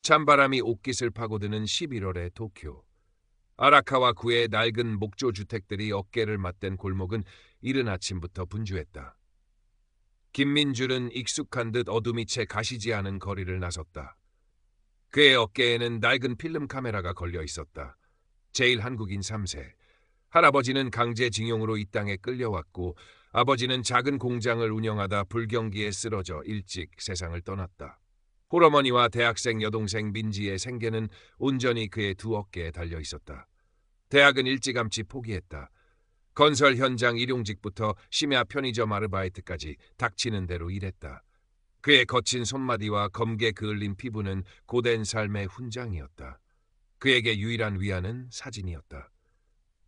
찬바람이 옷깃을 파고드는 11월의 도쿄. 아라카와 구의 낡은 목조 주택들이 어깨를 맞댄 골목은 이른 아침부터 분주했다. 김민준은 익숙한 듯 어둠이 채 가시지 않은 거리를 나섰다. 그의 어깨에는 낡은 필름 카메라가 걸려 있었다. 제일 한국인 3세. 할아버지는 강제징용으로 이 땅에 끌려왔고 아버지는 작은 공장을 운영하다 불경기에 쓰러져 일찍 세상을 떠났다. 홀어머니와 대학생 여동생 민지의 생계는 온전히 그의 두 어깨에 달려 있었다. 대학은 일찌감치 포기했다. 건설 현장 일용직부터 심야 편의점 아르바이트까지 닥치는 대로 일했다. 그의 거친 손마디와 검게 그을린 피부는 고된 삶의 훈장이었다. 그에게 유일한 위안은 사진이었다.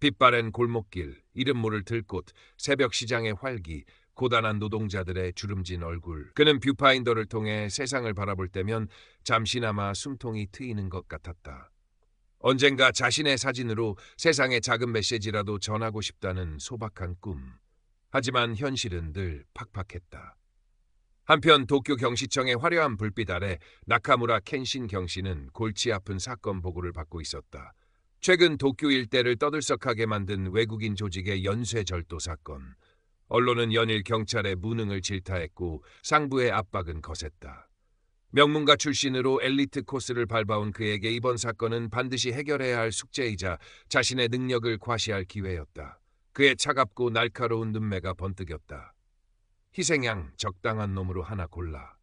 빛바랜 골목길, 이름 모를 들꽃, 새벽 시장의 활기, 고단한 노동자들의 주름진 얼굴. 그는 뷰파인더를 통해 세상을 바라볼 때면 잠시나마 숨통이 트이는 것 같았다. 언젠가 자신의 사진으로 세상에 작은 메시지라도 전하고 싶다는 소박한 꿈. 하지만 현실은 늘 팍팍했다. 한편 도쿄 경시청의 화려한 불빛 아래 나카무라 켄신 경씨는 골치 아픈 사건 보고를 받고 있었다. 최근 도쿄 일대를 떠들썩하게 만든 외국인 조직의 연쇄절도 사건. 언론은 연일 경찰의 무능을 질타했고 상부의 압박은 거셌다. 명문가 출신으로 엘리트 코스를 밟아온 그에게 이번 사건은 반드시 해결해야 할 숙제이자 자신의 능력을 과시할 기회였다. 그의 차갑고 날카로운 눈매가 번뜩였다. 희생양 적당한 놈으로 하나 골라.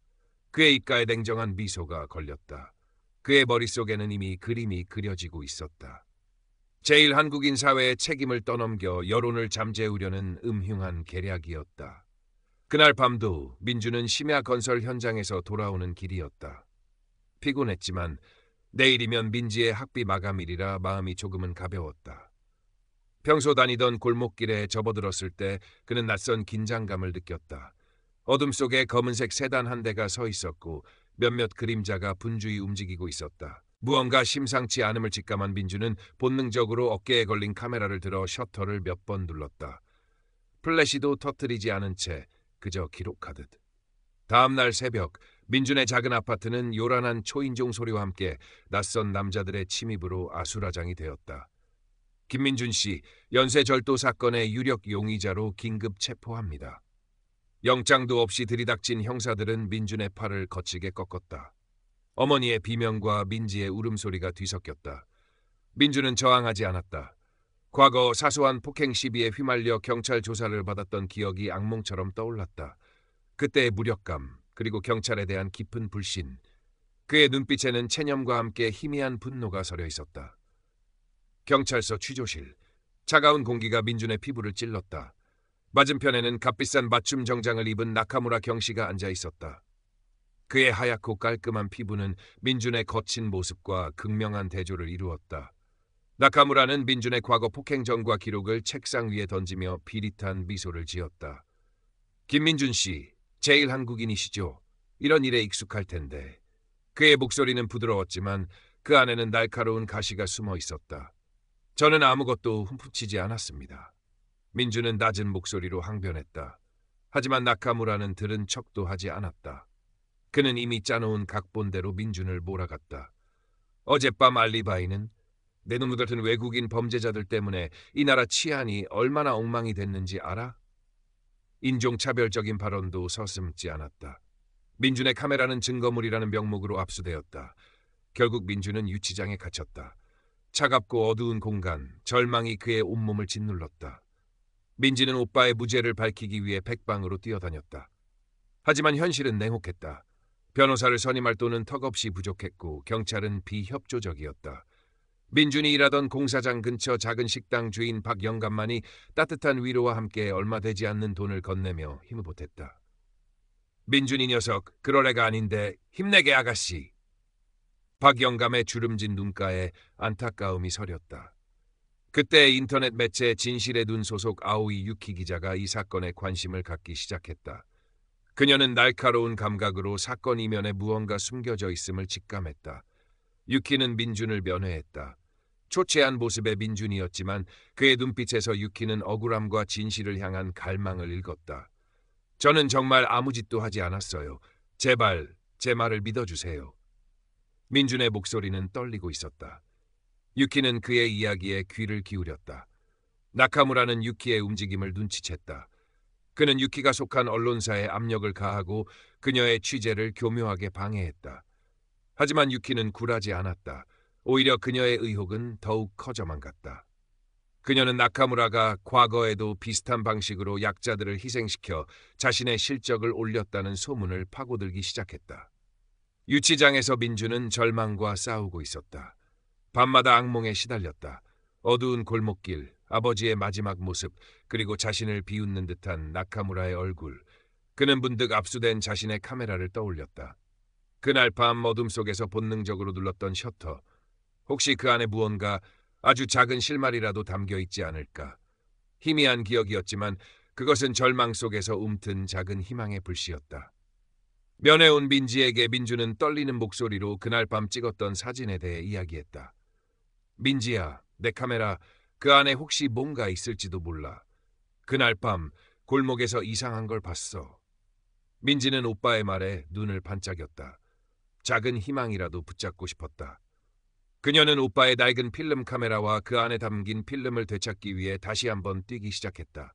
그의 입가에 냉정한 미소가 걸렸다. 그의 머릿속에는 이미 그림이 그려지고 있었다. 제일 한국인 사회의 책임을 떠넘겨 여론을 잠재우려는 음흉한 계략이었다. 그날 밤도 민주는 심야 건설 현장에서 돌아오는 길이었다. 피곤했지만 내일이면 민지의 학비 마감일이라 마음이 조금은 가벼웠다. 평소 다니던 골목길에 접어들었을 때 그는 낯선 긴장감을 느꼈다. 어둠 속에 검은색 세단 한 대가 서 있었고 몇몇 그림자가 분주히 움직이고 있었다. 무언가 심상치 않음을 직감한 민주는 본능적으로 어깨에 걸린 카메라를 들어 셔터를 몇 번 눌렀다. 플래시도 터뜨리지 않은 채 그저 기록하듯. 다음 날 새벽 민준의 작은 아파트는 요란한 초인종 소리와 함께 낯선 남자들의 침입으로 아수라장이 되었다. 김민준 씨, 연쇄절도 사건의 유력 용의자로 긴급 체포합니다. 영장도 없이 들이닥친 형사들은 민준의 팔을 거칠게 꺾었다. 어머니의 비명과 민지의 울음소리가 뒤섞였다. 민준은 저항하지 않았다. 과거 사소한 폭행 시비에 휘말려 경찰 조사를 받았던 기억이 악몽처럼 떠올랐다. 그때의 무력감, 그리고 경찰에 대한 깊은 불신. 그의 눈빛에는 체념과 함께 희미한 분노가 서려 있었다. 경찰서 취조실. 차가운 공기가 민준의 피부를 찔렀다. 맞은편에는 값비싼 맞춤 정장을 입은 나카무라 경씨가 앉아 있었다. 그의 하얗고 깔끔한 피부는 민준의 거친 모습과 극명한 대조를 이루었다. 나카무라는 민준의 과거 폭행전과 기록을 책상 위에 던지며 비릿한 미소를 지었다. 김민준 씨, 제일 한국인이시죠? 이런 일에 익숙할 텐데. 그의 목소리는 부드러웠지만 그 안에는 날카로운 가시가 숨어 있었다. 저는 아무것도 흠붙이지 않았습니다. 민준은 낮은 목소리로 항변했다. 하지만 나카무라는 들은 척도 하지 않았다. 그는 이미 짜놓은 각본대로 민준을 몰아갔다. 어젯밤 알리바이는 내 놈 같은 외국인 범죄자들 때문에 이 나라 치안이 얼마나 엉망이 됐는지 알아? 인종차별적인 발언도 서슴지 않았다. 민준의 카메라는 증거물이라는 명목으로 압수되었다. 결국 민준은 유치장에 갇혔다. 차갑고 어두운 공간, 절망이 그의 온몸을 짓눌렀다. 민지는 오빠의 무죄를 밝히기 위해 백방으로 뛰어다녔다. 하지만 현실은 냉혹했다. 변호사를 선임할 돈은 턱없이 부족했고 경찰은 비협조적이었다. 민준이 일하던 공사장 근처 작은 식당 주인 박영감만이 따뜻한 위로와 함께 얼마 되지 않는 돈을 건네며 힘을 보탰다. 민준이 녀석, 그럴 애가 아닌데 힘내게 아가씨. 박영감의 주름진 눈가에 안타까움이 서렸다. 그때 인터넷 매체 진실의 눈 소속 아오이 유키 기자가 이 사건에 관심을 갖기 시작했다. 그녀는 날카로운 감각으로 사건 이면에 무언가 숨겨져 있음을 직감했다. 유키는 민준을 면회했다. 초췌한 모습의 민준이었지만 그의 눈빛에서 유키는 억울함과 진실을 향한 갈망을 읽었다. 저는 정말 아무 짓도 하지 않았어요. 제발 제 말을 믿어주세요. 민준의 목소리는 떨리고 있었다. 유키는 그의 이야기에 귀를 기울였다. 나카무라는 유키의 움직임을 눈치챘다. 그는 유키가 속한 언론사에 압력을 가하고 그녀의 취재를 교묘하게 방해했다. 하지만 유키는 굴하지 않았다. 오히려 그녀의 의혹은 더욱 커져만 갔다. 그녀는 나카무라가 과거에도 비슷한 방식으로 약자들을 희생시켜 자신의 실적을 올렸다는 소문을 파고들기 시작했다. 유치장에서 민주는 절망과 싸우고 있었다. 밤마다 악몽에 시달렸다. 어두운 골목길, 아버지의 마지막 모습, 그리고 자신을 비웃는 듯한 나카무라의 얼굴. 그는 문득 압수된 자신의 카메라를 떠올렸다. 그날 밤 어둠 속에서 본능적으로 눌렀던 셔터. 혹시 그 안에 무언가 아주 작은 실마리라도 담겨 있지 않을까. 희미한 기억이었지만 그것은 절망 속에서 움튼 작은 희망의 불씨였다. 면회 온 민지에게 민주는 떨리는 목소리로 그날 밤 찍었던 사진에 대해 이야기했다. 민지야, 내 카메라 그 안에 혹시 뭔가 있을지도 몰라. 그날 밤 골목에서 이상한 걸 봤어. 민지는 오빠의 말에 눈을 반짝였다. 작은 희망이라도 붙잡고 싶었다. 그녀는 오빠의 낡은 필름 카메라와 그 안에 담긴 필름을 되찾기 위해 다시 한번 뛰기 시작했다.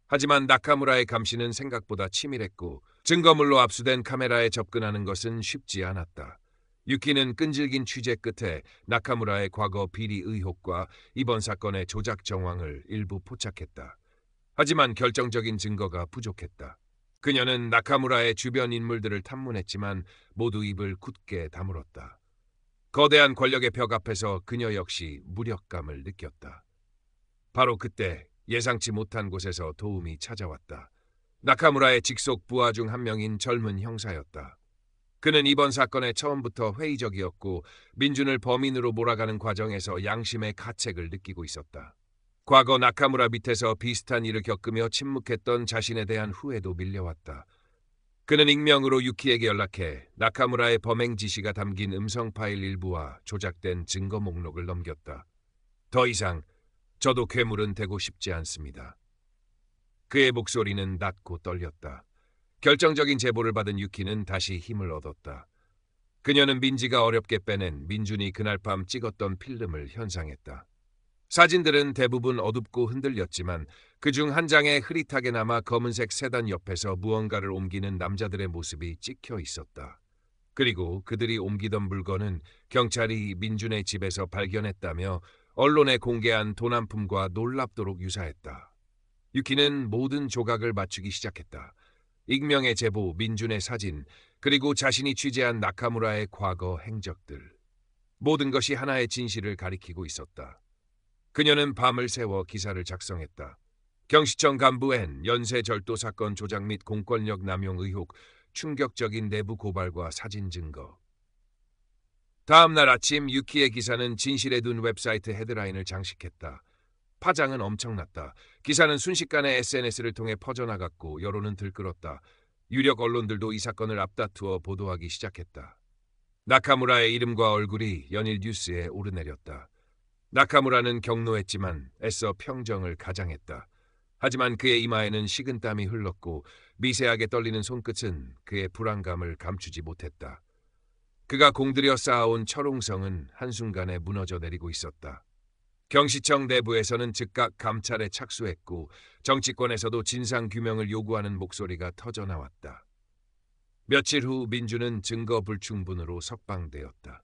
하지만 나카무라의 감시는 생각보다 치밀했고 증거물로 압수된 카메라에 접근하는 것은 쉽지 않았다. 유키는 끈질긴 취재 끝에 나카무라의 과거 비리 의혹과 이번 사건의 조작 정황을 일부 포착했다. 하지만 결정적인 증거가 부족했다. 그녀는 나카무라의 주변 인물들을 탐문했지만 모두 입을 굳게 다물었다. 거대한 권력의 벽 앞에서 그녀 역시 무력감을 느꼈다. 바로 그때 예상치 못한 곳에서 도움이 찾아왔다. 나카무라의 직속 부하 중 한 명인 젊은 형사였다. 그는 이번 사건에 처음부터 회의적이었고 민준을 범인으로 몰아가는 과정에서 양심의 가책을 느끼고 있었다. 과거 나카무라 밑에서 비슷한 일을 겪으며 침묵했던 자신에 대한 후회도 밀려왔다. 그는 익명으로 유키에게 연락해 나카무라의 범행 지시가 담긴 음성 파일 일부와 조작된 증거 목록을 넘겼다. 더 이상 저도 괴물은 되고 싶지 않습니다. 그의 목소리는 낮고 떨렸다. 결정적인 제보를 받은 유키는 다시 힘을 얻었다. 그녀는 민지가 어렵게 빼낸 민준이 그날 밤 찍었던 필름을 현상했다. 사진들은 대부분 어둡고 흔들렸지만 그중 한 장에 흐릿하게 남아 검은색 세단 옆에서 무언가를 옮기는 남자들의 모습이 찍혀 있었다. 그리고 그들이 옮기던 물건은 경찰이 민준의 집에서 발견했다며 언론에 공개한 도난품과 놀랍도록 유사했다. 유키는 모든 조각을 맞추기 시작했다. 익명의 제보, 민준의 사진, 그리고 자신이 취재한 나카무라의 과거 행적들. 모든 것이 하나의 진실을 가리키고 있었다. 그녀는 밤을 새워 기사를 작성했다. 경시청 간부엔 연쇄절도 사건 조작 및 공권력 남용 의혹, 충격적인 내부 고발과 사진 증거. 다음 날 아침 유키의 기사는 진실에 둔 웹사이트 헤드라인을 장식했다. 파장은 엄청났다. 기사는 순식간에 SNS를 통해 퍼져나갔고 여론은 들끓었다. 유력 언론들도 이 사건을 앞다투어 보도하기 시작했다. 나카무라의 이름과 얼굴이 연일 뉴스에 오르내렸다. 나카무라는 격노했지만 애써 평정을 가장했다. 하지만 그의 이마에는 식은땀이 흘렀고 미세하게 떨리는 손끝은 그의 불안감을 감추지 못했다. 그가 공들여 쌓아온 철옹성은 한순간에 무너져 내리고 있었다. 경시청 내부에서는 즉각 감찰에 착수했고 정치권에서도 진상규명을 요구하는 목소리가 터져나왔다. 며칠 후 민주는 증거 불충분으로 석방되었다.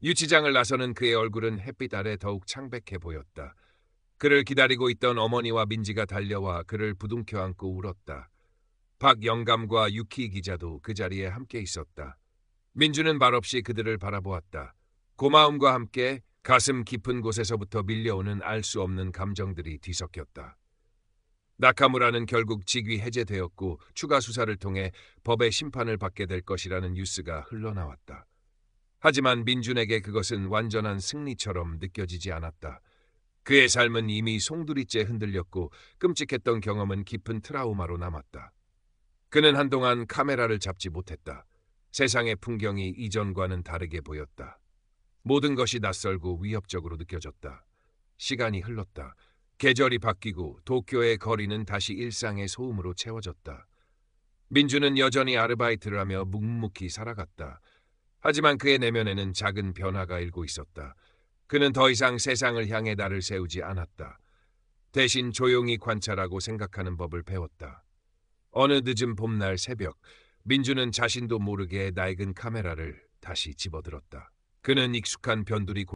유치장을 나서는 그의 얼굴은 햇빛 아래 더욱 창백해 보였다. 그를 기다리고 있던 어머니와 민지가 달려와 그를 부둥켜 안고 울었다. 박 영감과 유키 기자도 그 자리에 함께 있었다. 민주는 말없이 그들을 바라보았다. 고마움과 함께 가슴 깊은 곳에서부터 밀려오는 알 수 없는 감정들이 뒤섞였다. 나카무라는 결국 직위 해제되었고 추가 수사를 통해 법의 심판을 받게 될 것이라는 뉴스가 흘러나왔다. 하지만 민준에게 그것은 완전한 승리처럼 느껴지지 않았다. 그의 삶은 이미 송두리째 흔들렸고 끔찍했던 경험은 깊은 트라우마로 남았다. 그는 한동안 카메라를 잡지 못했다. 세상의 풍경이 이전과는 다르게 보였다. 모든 것이 낯설고 위협적으로 느껴졌다. 시간이 흘렀다. 계절이 바뀌고 도쿄의 거리는 다시 일상의 소음으로 채워졌다. 민주는 여전히 아르바이트를 하며 묵묵히 살아갔다. 하지만 그의 내면에는 작은 변화가 일고 있었다. 그는 더 이상 세상을 향해 나를 세우지 않았다. 대신 조용히 관찰하고 생각하는 법을 배웠다. 어느 늦은 봄날 새벽, 민주는 자신도 모르게 낡은 카메라를 다시 집어들었다. 그는 익숙한 변두리